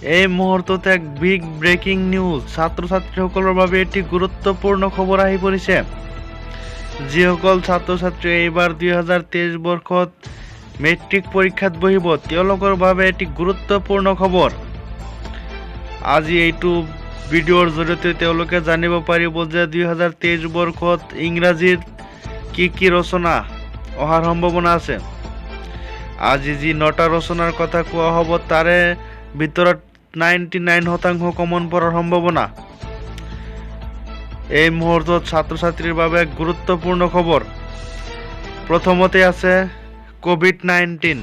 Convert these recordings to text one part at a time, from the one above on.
এই মুহূৰ্তত এক বিগ ব্ৰেকিং নিউজ। ছাত্ৰ-ছাত্ৰীসকলৰ বাবে এটি গুৰুত্বপূৰ্ণ খবৰ আহি পৰিছে। যিসকল ছাত্ৰ-ছাত্ৰী এইবাৰ 2023 বৰ্ষত মেট্ৰিক পৰীক্ষাত বহিব তেওঁলোকৰ বাবে এটি গুৰুত্বপূৰ্ণ খবৰ। আজি এইটো ভিডিঅ'ৰ জৰিয়তে তেওঁলোকে জানিব পাৰিব যে 2023 বৰ্ষত ইংৰাজীত কি ৰচনা অহাৰ সম্ভাৱনা আছে। আজি যি 9টা ৰচনাৰ কথা কোৱা হ'ব তাৰে ভিতৰত 99% কমন পড়াৰ সম্ভাৱনা। এই মুহূৰ্তত ছাত্ৰ-ছাত্ৰীৰ বাবে এক গুৰুত্বপূৰ্ণ খবৰ। প্ৰথমতে আছে কোভিড-19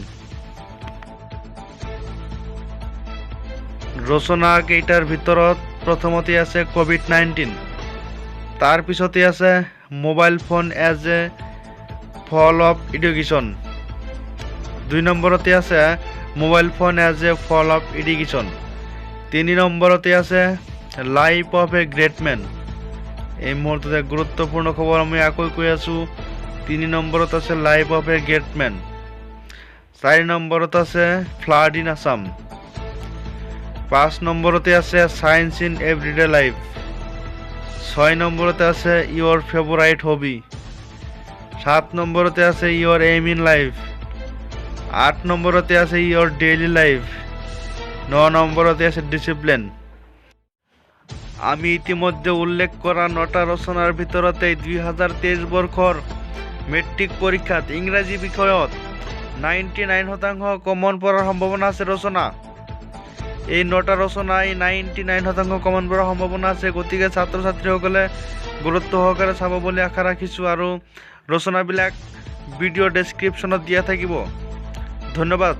ৰচনা কেইটাৰ ভিতৰত প্ৰথমতে আছে কোভিড-19, তাৰ পিছতে আছে mobile phone as a fall of education, 2 নম্বৰতে আছে mobile phone as a fall of education, 3 নম্বৰতে আছে life of a great men. এই মুহূৰ্তত এক গুৰুত্বপূৰ্ণ খবৰ আমি আকৌ কৈ আছোঁ। 3 নম্বৰত আছে life of a great men, 4 নম্বৰত আছে ফ্লাড ইন আছাম, 5 নম্বৰতে আছে সায়েন্স ইন এভৰিডে লাইফ, 6 নম্বৰতে আছে ইয়ৰ ফেভাৰাইট হবি, 7 নম্বৰতে আছে ইয়ৰ এইম ইন লাইফ, 8 নম্বৰতে আছে ইয়ৰ ডেইলি লাইফ, 9 নম্বৰতে আছে ডিসিপ্লিন। আমি ইতিমধ্যে উল্লেখ কৰা 9টা ৰচনাৰ ভিতৰতে 2023 বৰ্ষৰ মেট্ৰিক পৰীক্ষাত ইংৰাজী বিষয়ত 99% কমন পড়াৰ সম্ভাৱনা আছে ৰচনা। এই 9টা ৰচনাই 99% কমন পড়াৰ সম্ভাৱনা আছে। গতিকে ছাত্ৰ-ছাত্ৰীসকলে গুৰুত্ব সহকাৰে চাব বুলি আশা ৰাখিছোঁ আৰু ৰচনাবিলাক ভিডিঅ' ডেছক্ৰিপশ্যনত দিয়া থাকিব। ধন্যবাদ।